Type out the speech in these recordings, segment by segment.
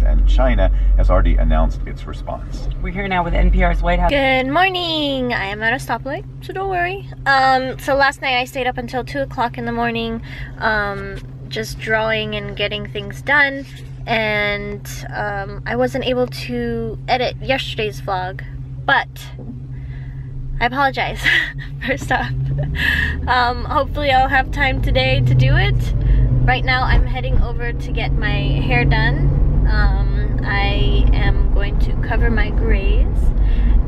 and China has already announced its response. We're here now with NPR's White House. Good morning! I am at a stoplight, so don't worry. So last night I stayed up until 2 o'clock in the morning, just drawing and getting things done, and I wasn't able to edit yesterday's vlog, but I apologize. First off, hopefully I'll have time today to do it. Right now I'm heading over to get my hair done. I am going to cover my grays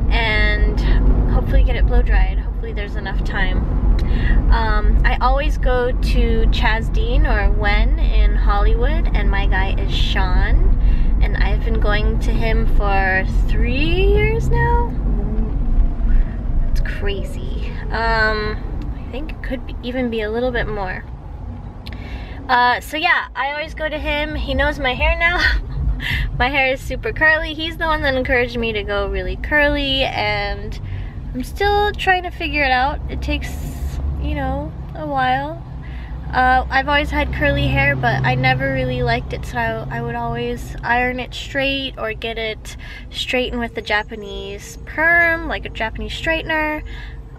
and hopefully get it blow dried. Hopefully there's enough time. I always go to Chaz Dean or Wen in Hollywood, and my guy is Sean, and I've been going to him for 3 years now. It's crazy. I think it could even be a little bit more. So yeah, I always go to him. He knows my hair now. My hair is super curly. He's the one that encouraged me to go really curly, and I'm still trying to figure it out. It takes, you know, a while. I've always had curly hair, but I never really liked it, so I would always iron it straight or get it straightened with the Japanese perm, like a Japanese straightener.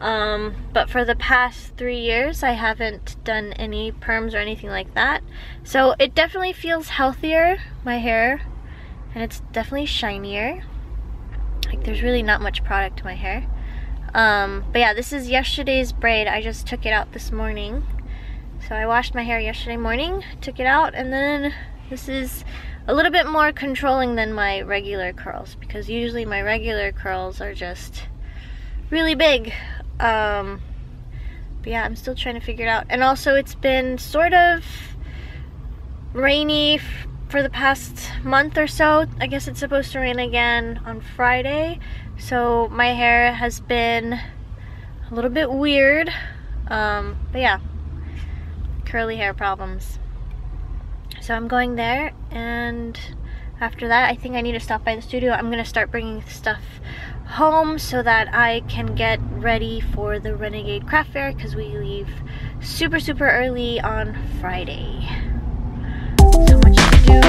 But for the past 3 years I haven't done any perms or anything like that, so it definitely feels healthier, my hair, and it's definitely shinier. Like, there's really not much product to my hair. But yeah, this is yesterday's braid. I just took it out this morning. So I washed my hair yesterday morning, took it out, and then this is a little bit more controlling than my regular curls, because usually my regular curls are just really big. But yeah, I'm still trying to figure it out. And also, it's been sort of rainy for the past month or so. I guess it's supposed to rain again on Friday, so my hair has been a little bit weird. But yeah, curly hair problems. So I'm going there, and after that I think I need to stop by the studio. I'm gonna start bringing stuff home so that I can get ready for the Renegade Craft Fair, because we leave super early on Friday. So much to do,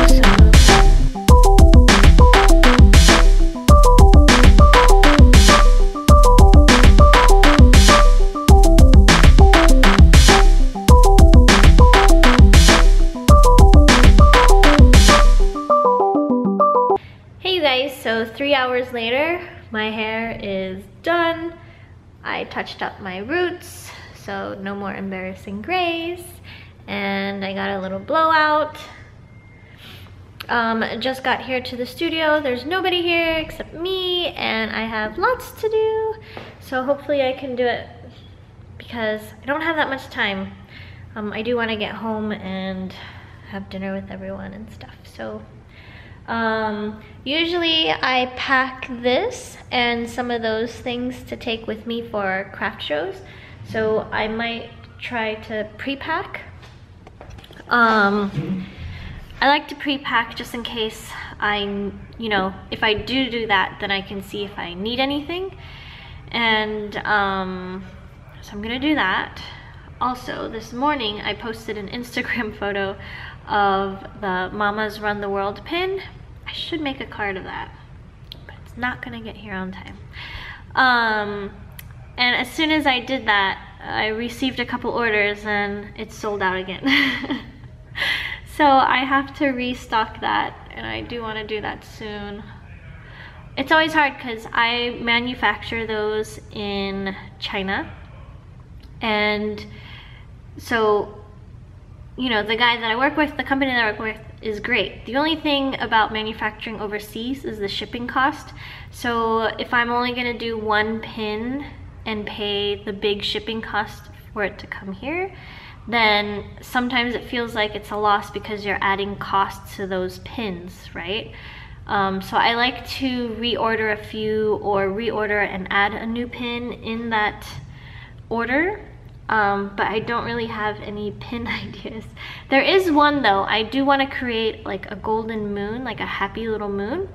Hey you guys, so 3 hours later, my hair is done. I touched up my roots, so no more embarrassing grays, and I got a little blowout. Just got here to the studio. There's nobody here except me, and I have lots to do, so hopefully I can do it, because I don't have that much time. I do want to get home and have dinner with everyone and stuff, so usually I pack this and some of those things to take with me for craft shows, so I might try to pre-pack. I like to pre-pack just in case you know, if I do that, then I can see if I need anything, and so I'm gonna do that. Also, this morning I posted an Instagram photo of the Mamas Run the World pin. I should make a card of that, but it's not gonna get here on time. And as soon as I did that, I received a couple orders and it's sold out again. So I have to restock that, and I do want to do that soon. It's always hard because I manufacture those in China, and so, you know, the guy that I work with, the company that I work with, is great. The only thing about manufacturing overseas is the shipping cost. So if I'm only gonna do one pin and pay the big shipping cost for it to come here, then sometimes it feels like it's a loss because you're adding costs to those pins, right? So I like to reorder a few, or reorder and add a new pin in that order. But I don't really have any pin ideas. There is one though. I do want to create like a golden moon, like a happy little moon.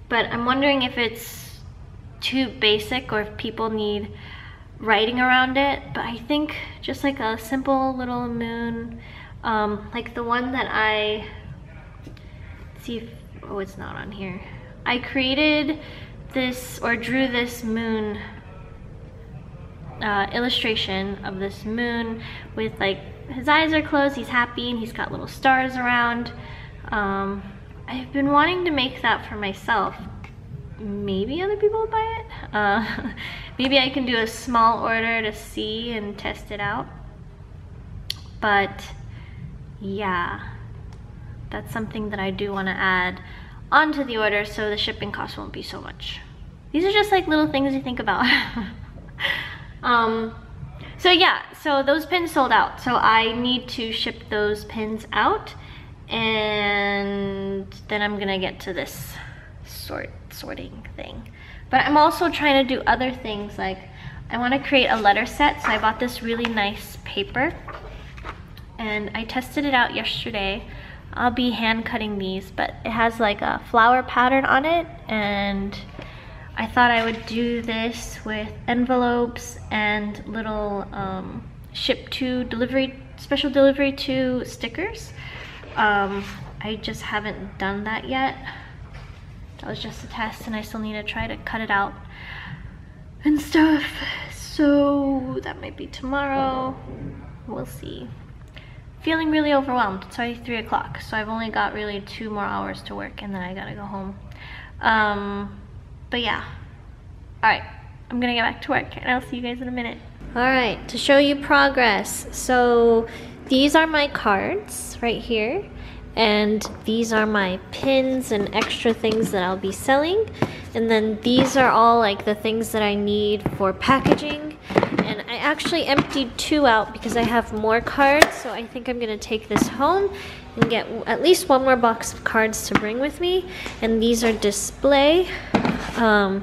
But I'm wondering if it's too basic or if people need writing around it. But I think just like a simple little moon, like the one that see if, oh, it's not on here. I created this, or drew this moon illustration of this moon with like, his eyes are closed, he's happy, and he's got little stars around. I've been wanting to make that for myself. Maybe other people will buy it. Maybe I can do a small order to see and test it out. But yeah, that's something that I do want to add onto the order so the shipping cost won't be so much. These are just like little things you think about. So yeah, so those pins sold out. So I need to ship those pins out, and then I'm gonna get to this sorting thing. But I'm also trying to do other things, like I want to create a letter set. So I bought this really nice paper and I tested it out yesterday. I'll be hand cutting these, but it has like a flower pattern on it, and I thought I would do this with envelopes and little ship to delivery, special delivery to stickers. I just haven't done that yet. That was just a test, and I still need to try to cut it out and stuff. So that might be tomorrow. We'll see. Feeling really overwhelmed. It's already 3 o'clock, so I've only got really 2 more hours to work, and then I gotta go home. But yeah. Alright, I'm gonna get back to work, and I'll see you guys in a minute. Alright, to show you progress. So these are my cards right here. And these are my pins and extra things that I'll be selling. And then these are all like the things that I need for packaging. And I actually emptied 2 out because I have more cards. So I think I'm gonna take this home and get at least 1 more box of cards to bring with me. And these are display. I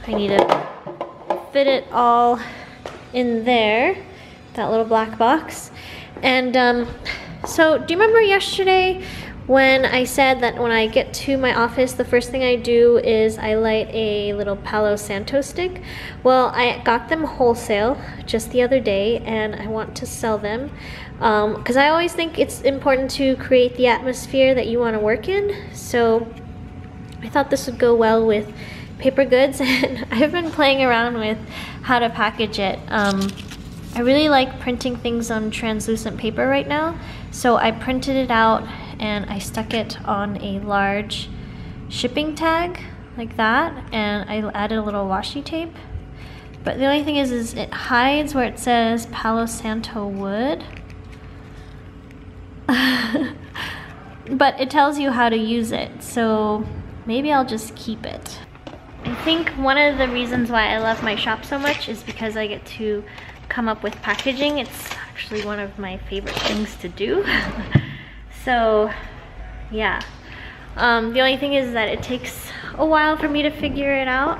need to fit it all in there, that little black box. And so do you remember yesterday when I said that when I get to my office, the first thing I do is I light a little Palo Santo stick? Well, I got them wholesale just the other day, and I want to sell them because I always think it's important to create the atmosphere that you want to work in. So I thought this would go well with paper goods, and I've been playing around with how to package it. I really like printing things on translucent paper right now, so I printed it out and I stuck it on a large shipping tag like that, and I added a little washi tape. But the only thing is it hides where it says Palo Santo wood. But it tells you how to use it, so maybe I'll just keep it. I think one of the reasons why I love my shop so much is because I get to come up with packaging. It's actually one of my favorite things to do. So yeah, the only thing is that it takes a while for me to figure it out,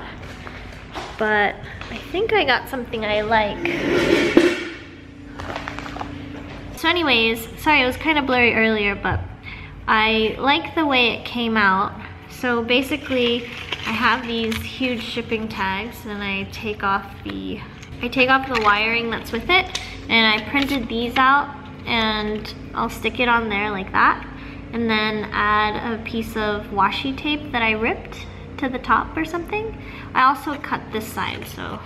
but I think I got something I like. So anyways, sorry it was kind of blurry earlier, but I like the way it came out. So basically I have these huge shipping tags, and I take off the wiring that's with it, and I printed these out, and I'll stick it on there like that, and then add a piece of washi tape that I ripped to the top or something. I also cut this side, so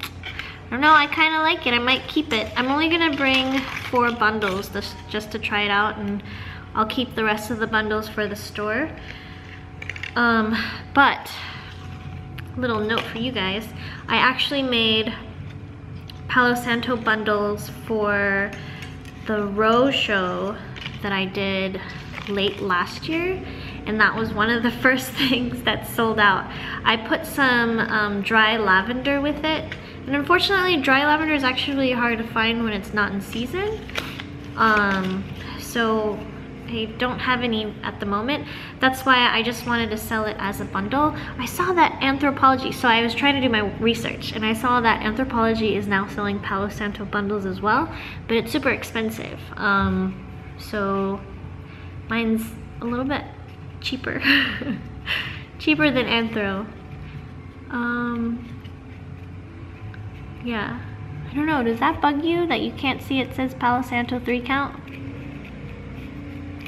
I don't know, I kind of like it. I might keep it. I'm only gonna bring 4 bundles just to try it out, and I'll keep the rest of the bundles for the store. But little note for you guys, I actually made Palo Santo bundles for the row show that I did late last year, and that was one of the first things that sold out. I put some dry lavender with it, and unfortunately dry lavender is actually hard to find when it's not in season. So I don't have any at the moment. That's why I just wanted to sell it as a bundle. I saw that Anthropologie, so I was trying to do my research, and I saw that Anthropologie is now selling Palo Santo bundles as well, but it's super expensive. So mine's a little bit cheaper. Cheaper than Anthro. Yeah, I don't know, does that bug you that you can't see it says Palo Santo 3 count?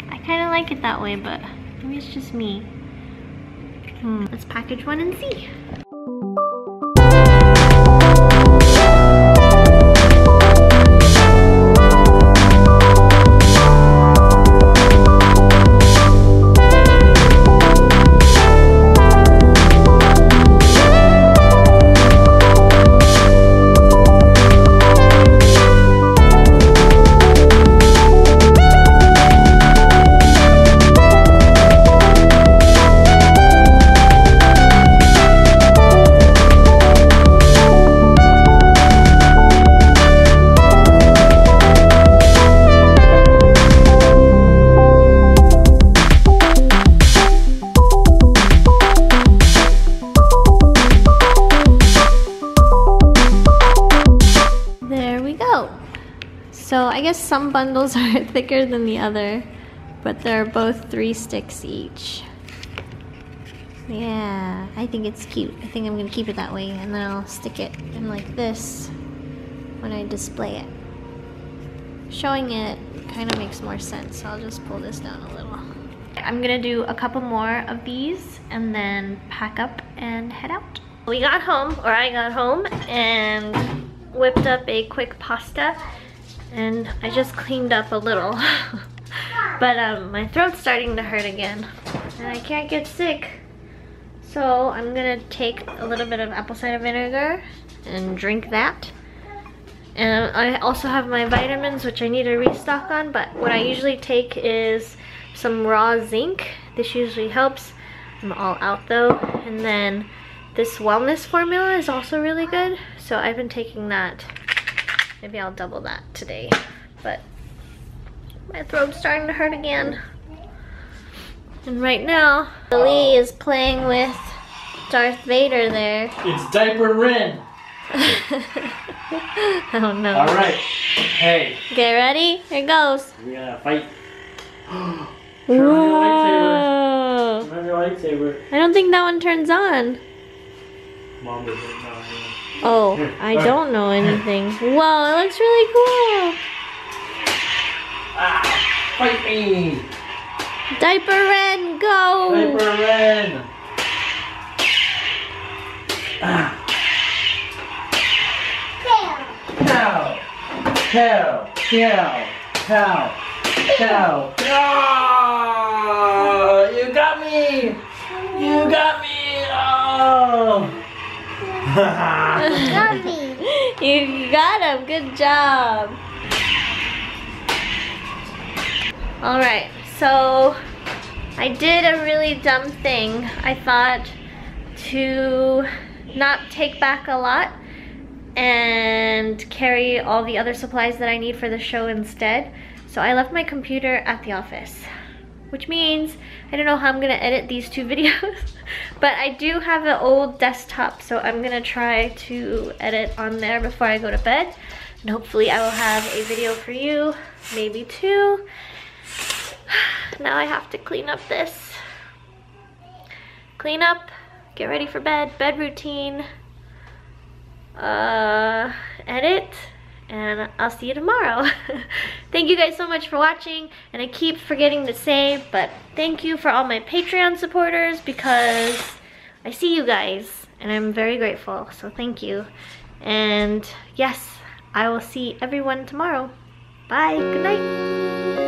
I kind of like it that way, but Maybe it's just me. Let's package one and see. So I guess some bundles are thicker than the other, but they're both 3 sticks each. Yeah, I think it's cute. I think I'm gonna keep it that way, and then I'll stick it in like this when I display it. Showing it kind of makes more sense, so I'll just pull this down a little. I'm gonna do a couple more of these and then pack up and head out. We got home, or I got home, and whipped up a quick pasta. And I just cleaned up a little. But my throat's starting to hurt again. And I can't get sick. So I'm gonna take a little bit of apple cider vinegar and drink that. And I also have my vitamins, which I need to restock on. But what I usually take is some raw zinc. This usually helps. I'm all out though. And then this wellness formula is also really good. So I've been taking that. Maybe I'll double that today, but my throat's starting to hurt again. And right now, Lee is playing with Darth Vader there. It's Diaper Ren. I don't know. All right, hey. Get ready? Here goes. We're gonna fight. Whoa. Turn on your lightsaber. I don't think that one turns on. Mom doesn't know. Oh, I don't know anything. Whoa, it looks really cool. Ah, fight me. Diaper Ren, go. Diaper Ren. Ah. Cow. Cow. Cow. Cow. Cow. Oh, you got me. You got me. Oh. Got me. You got him. Good job. Alright, so I did a really dumb thing. I thought to not take back a lot and carry all the other supplies that I need for the show instead. So I left my computer at the office, which means I don't know how I'm gonna edit these 2 videos. But I do have an old desktop, so I'm gonna try to edit on there before I go to bed. And hopefully I will have a video for you, maybe 2. Now I have to clean up this. Clean up, get ready for bed, bed routine, edit, and I'll see you tomorrow. Thank you guys so much for watching, and I keep forgetting to say, but thank you for all my Patreon supporters, because I see you guys and I'm very grateful, so thank you. And yes, I will see everyone tomorrow. Bye, good night.